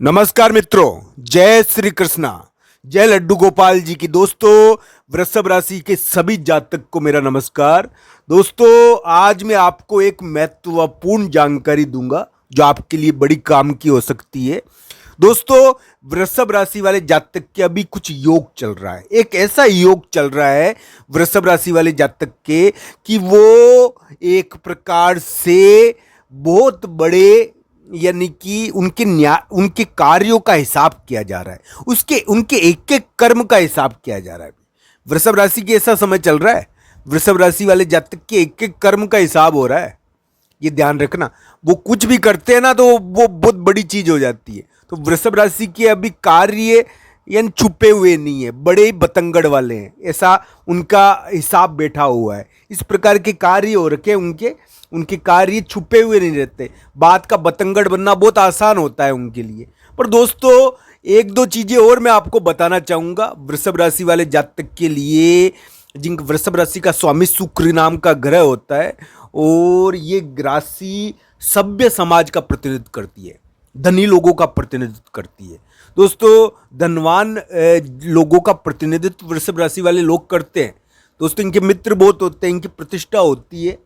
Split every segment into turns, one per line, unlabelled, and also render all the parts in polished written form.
नमस्कार मित्रों, जय श्री कृष्णा, जय लड्डू गोपाल जी की। दोस्तों, वृषभ राशि के सभी जातक को मेरा नमस्कार। दोस्तों, आज मैं आपको एक महत्वपूर्ण जानकारी दूंगा जो आपके लिए बड़ी काम की हो सकती है। दोस्तों, वृषभ राशि वाले जातक के अभी कुछ योग चल रहा है। एक ऐसा योग चल रहा है वृषभ राशि वाले जातक के कि वो एक प्रकार से बहुत बड़े यानी कि उनके कार्यों का हिसाब किया जा रहा है, उनके एक एक कर्म का हिसाब किया जा रहा है। वृषभ राशि के ऐसा समय चल रहा है, वृषभ राशि वाले जातक के एक एक कर्म का हिसाब हो रहा है। ये ध्यान रखना, वो कुछ भी करते हैं ना तो वो बहुत बड़ी चीज हो जाती है। तो वृषभ राशि के अभी कार्य यानी छुपे हुए नहीं है, बड़े ही बतंगड़ वाले हैं, ऐसा उनका हिसाब बैठा हुआ है। इस प्रकार के कार्य हो रखे उनके कार्य छुपे हुए नहीं रहते। बात का बतंगड़ बनना बहुत आसान होता है उनके लिए। पर दोस्तों, एक दो चीजें और मैं आपको बताना चाहूंगा वृषभ राशि वाले जातक के लिए, जिन वृषभ राशि का स्वामी शुक्र नाम का ग्रह होता है और ये राशि सभ्य समाज का प्रतिनिधित्व करती है, धनी लोगों का प्रतिनिधित्व करती है। दोस्तों, धनवान लोगों का प्रतिनिधित्व वृषभ राशि वाले लोग करते हैं। दोस्तों, इनके मित्र बहुत होते हैं, इनकी प्रतिष्ठा होती है।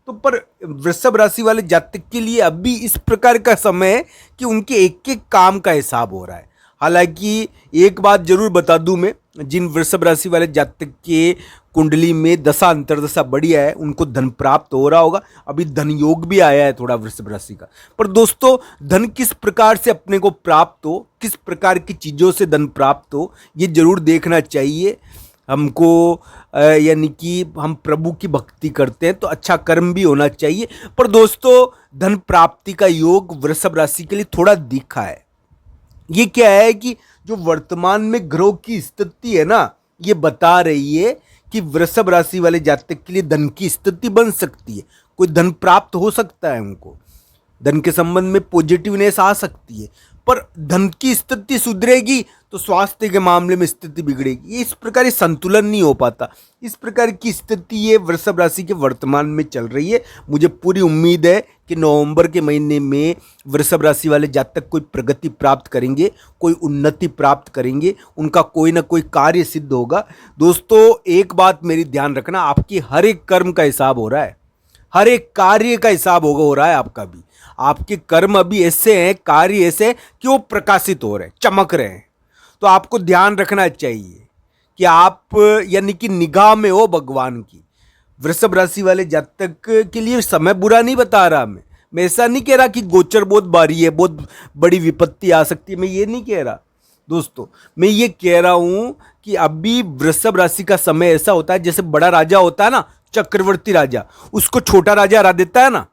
तो पर वृषभ राशि वाले जातक के लिए अभी इस प्रकार का समय है कि उनके एक एक काम का हिसाब हो रहा है। हालांकि एक बात जरूर बता दूं मैं, जिन वृषभ राशि वाले जातक के कुंडली में दशा अंतर्दशा बढ़िया है, उनको धन प्राप्त हो रहा होगा। अभी धन योग भी आया है थोड़ा वृषभ राशि का। पर दोस्तों, धन किस प्रकार से अपने को प्राप्त हो, किस प्रकार की चीज़ों से धन प्राप्त हो, ये जरूर देखना चाहिए हमको। यानी कि हम प्रभु की भक्ति करते हैं तो अच्छा कर्म भी होना चाहिए। पर दोस्तों, धन प्राप्ति का योग वृषभ राशि के लिए थोड़ा दिखा है। ये क्या है कि जो वर्तमान में ग्रहों की स्थिति है ना, ये बता रही है कि वृषभ राशि वाले जातक के लिए धन की स्थिति बन सकती है। कोई धन प्राप्त हो सकता है, उनको धन के संबंध में पॉजिटिवनेस आ सकती है। पर धन की स्थिति सुधरेगी तो स्वास्थ्य के मामले में स्थिति बिगड़ेगी। इस प्रकार संतुलन नहीं हो पाता। इस प्रकार की स्थिति ये वृषभ राशि के वर्तमान में चल रही है। मुझे पूरी उम्मीद है कि नवंबर के महीने में वृषभ राशि वाले जातक कोई प्रगति प्राप्त करेंगे, कोई उन्नति प्राप्त करेंगे, उनका कोई ना कोई कार्य सिद्ध होगा। दोस्तों, एक बात मेरी ध्यान रखना, आपकी हर एक कर्म का हिसाब हो रहा है, हर एक कार्य का हिसाब हो रहा है आपका भी। आपके कर्म अभी ऐसे हैं, कार्य ऐसे हैं कि वो प्रकाशित हो रहे हैं, चमक रहे हैं। तो आपको ध्यान रखना चाहिए कि आप यानी कि निगाह में हो भगवान की। वृषभ राशि वाले जातक के लिए समय बुरा नहीं बता रहा मैं ऐसा नहीं कह रहा कि गोचर बहुत भारी है, बहुत बड़ी विपत्ति आ सकती है, मैं ये नहीं कह रहा। दोस्तों, मैं ये कह रहा हूं कि अभी वृषभ राशि का समय ऐसा होता है, जैसे बड़ा राजा होता है ना, चक्रवर्ती राजा, उसको छोटा राजा हरा देता है ना,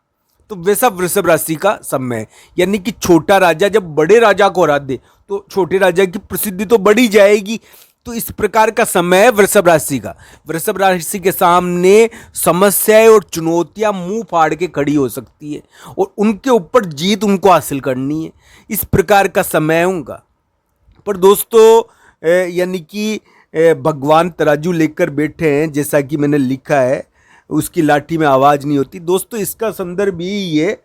तो वैसा वृषभ राशि का समय है। यानी कि छोटा राजा जब बड़े राजा को हरा दे तो छोटे राजा की प्रसिद्धि तो बढ़ी जाएगी। तो इस प्रकार का समय है वृषभ राशि का। वृषभ राशि के सामने समस्याएं और चुनौतियां मुंह फाड़ के खड़ी हो सकती है और उनके ऊपर जीत उनको हासिल करनी है। इस प्रकार का समय है उनका। पर दोस्तों, यानी कि भगवान तराजू लेकर बैठे हैं, जैसा कि मैंने लिखा है, उसकी लाठी में आवाज़ नहीं होती। दोस्तों, इसका संदर्भ यही है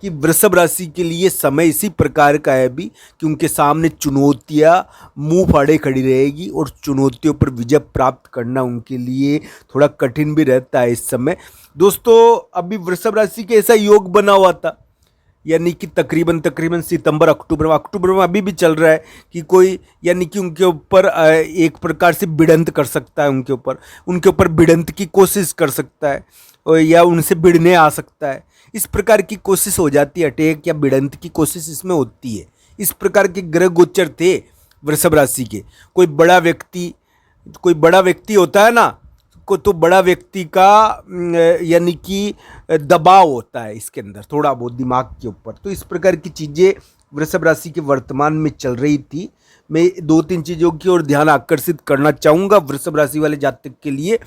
कि वृषभ राशि के लिए समय इसी प्रकार का है अभी कि उनके सामने चुनौतियां मुंह फाड़े खड़ी रहेगी और चुनौतियों पर विजय प्राप्त करना उनके लिए थोड़ा कठिन भी रहता है इस समय। दोस्तों, अभी वृषभ राशि के ऐसा योग बना हुआ था, यानी कि तकरीबन सितंबर अक्टूबर में अभी भी चल रहा है कि कोई यानी कि उनके ऊपर एक प्रकार से भिड़ंत कर सकता है, उनके ऊपर भिड़ंत की कोशिश कर सकता है या उनसे भिड़ने आ सकता है। इस प्रकार की कोशिश हो जाती है, अटैक या भिड़ंत की कोशिश इसमें होती है। इस प्रकार के ग्रह गोचर थे वृषभ राशि के। कोई बड़ा व्यक्ति होता है ना, को तो बड़ा व्यक्ति का यानी कि दबाव होता है इसके अंदर थोड़ा बहुत दिमाग के ऊपर। तो इस प्रकार की चीज़ें वृषभ राशि के वर्तमान में चल रही थी। मैं दो तीन चीज़ों की ओर ध्यान आकर्षित करना चाहूँगा वृषभ राशि वाले जातक के लिए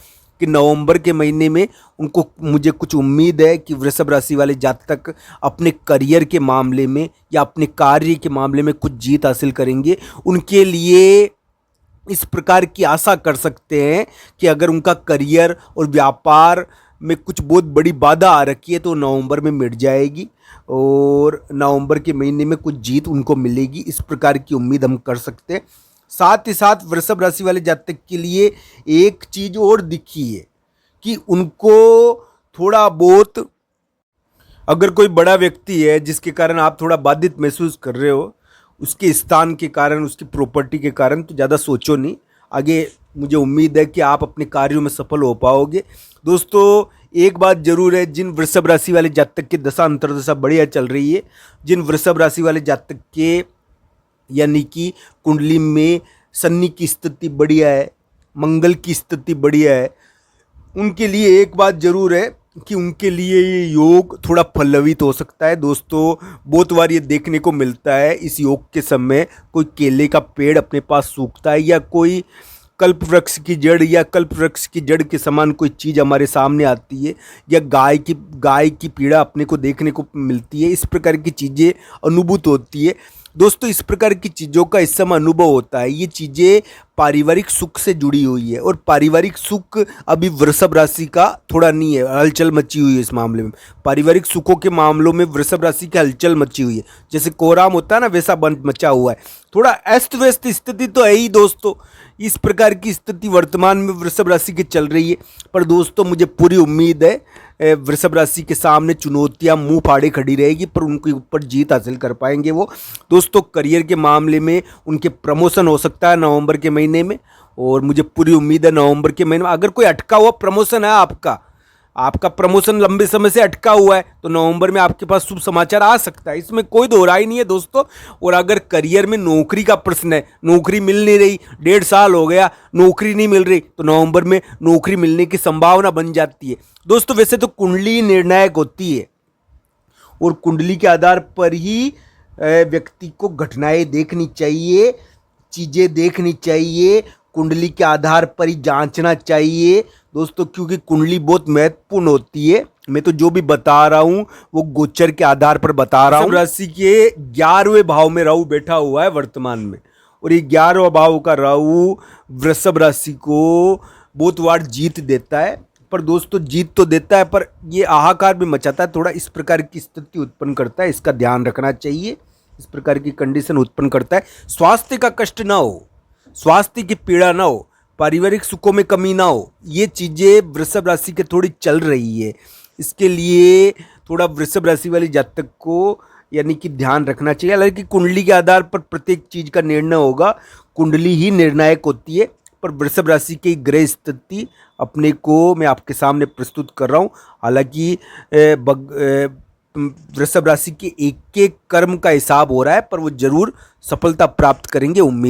कि नवंबर के महीने में मुझे कुछ उम्मीद है कि वृषभ राशि वाले जातक अपने करियर के मामले में या अपने कार्य के मामले में कुछ जीत हासिल करेंगे। उनके लिए इस प्रकार की आशा कर सकते हैं कि अगर उनका करियर और व्यापार में कुछ बहुत बड़ी बाधा आ रखी है तो नवंबर में मिट जाएगी। और नवंबर के महीने में कुछ जीत उनको मिलेगी, इस प्रकार की उम्मीद हम कर सकते हैं। साथ ही साथ वृषभ राशि वाले जातक के लिए एक चीज और दिखी है कि उनको थोड़ा बहुत, अगर कोई बड़ा व्यक्ति है जिसके कारण आप थोड़ा बाधित महसूस कर रहे हो, उसके स्थान के कारण, उसकी प्रॉपर्टी के कारण, तो ज़्यादा सोचो नहीं, आगे मुझे उम्मीद है कि आप अपने कार्यों में सफल हो पाओगे। दोस्तों एक बात जरूर है, जिन वृषभ राशि वाले जातक की दशा अंतर्दशा बढ़िया चल रही है, जिन वृषभ राशि वाले जातक के यानी कि कुंडली में शनि की स्थिति बढ़िया है, मंगल की स्थिति बढ़िया है, उनके लिए एक बात जरूर है कि उनके लिए ये योग थोड़ा पल्लवित हो सकता है। दोस्तों बहुत बार ये देखने को मिलता है, इस योग के समय कोई केले का पेड़ अपने पास सूखता है, या कोई कल्प वृक्ष की जड़, या कल्प वृक्ष की जड़ के समान कोई चीज़ हमारे सामने आती है, या गाय की पीड़ा अपने को देखने को मिलती है। इस प्रकार की चीज़ें अनुभूत होती है। दोस्तों इस प्रकार की चीज़ों का इस समय अनुभव होता है। ये चीज़ें पारिवारिक सुख से जुड़ी हुई है, और पारिवारिक सुख अभी वृषभ राशि का थोड़ा नहीं है, हलचल मची हुई है इस मामले में। पारिवारिक सुखों के मामलों में वृषभ राशि की हलचल मची हुई है, जैसे कोहराम होता है ना, वैसा बंद मचा हुआ है। थोड़ा अस्त व्यस्त स्थिति तो है ही दोस्तों, इस प्रकार की स्थिति वर्तमान में वृषभ राशि की चल रही है। पर दोस्तों मुझे पूरी उम्मीद है वृषभ राशि के सामने चुनौतियां मुंह फाड़े खड़ी रहेगी, पर उनके ऊपर जीत हासिल कर पाएंगे वो। दोस्तों करियर के मामले में उनके प्रमोशन हो सकता है नवंबर के महीने में, और मुझे पूरी उम्मीद है नवंबर के महीने में अगर कोई अटका हुआ प्रमोशन है, आपका प्रमोशन लंबे समय से अटका हुआ है, तो नवंबर में आपके पास शुभ समाचार आ सकता है, इसमें कोई दो राय नहीं है दोस्तों। और अगर करियर में नौकरी का प्रश्न है, नौकरी मिल नहीं रही, 1.5 साल हो गया नौकरी नहीं मिल रही, तो नवंबर में नौकरी मिलने की संभावना बन जाती है। दोस्तों वैसे तो कुंडली निर्णायक होती है, और कुंडली के आधार पर ही व्यक्ति को घटनाएं देखनी चाहिए, चीज़ें देखनी चाहिए, कुंडली के आधार पर ही जांचना चाहिए दोस्तों, क्योंकि कुंडली बहुत महत्वपूर्ण होती है। मैं तो जो भी बता रहा हूँ वो गोचर के आधार पर बता रहा हूँ। राशि के 11वें भाव में राहु बैठा हुआ है वर्तमान में, और ये 11वां भाव का राहु वृषभ राशि को बहुत बार जीत देता है। पर दोस्तों जीत तो देता है, पर ये हाहाकार भी मचाता है, थोड़ा इस प्रकार की स्थिति उत्पन्न करता है, इसका ध्यान रखना चाहिए। इस प्रकार की कंडीशन उत्पन्न करता है। स्वास्थ्य का कष्ट ना हो, स्वास्थ्य की पीड़ा ना हो, पारिवारिक सुखों में कमी ना हो, ये चीज़ें वृषभ राशि के थोड़ी चल रही है। इसके लिए थोड़ा वृषभ राशि वाले जातक को यानी कि ध्यान रखना चाहिए। हालांकि कुंडली के आधार पर प्रत्येक चीज़ का निर्णय होगा, कुंडली ही निर्णायक होती है, पर वृषभ राशि की ग्रह स्थिति अपने को मैं आपके सामने प्रस्तुत कर रहा हूँ। हालांकि वृषभ राशि के एक एक कर्म का हिसाब हो रहा है, पर वो जरूर सफलता प्राप्त करेंगे, उम्मीद।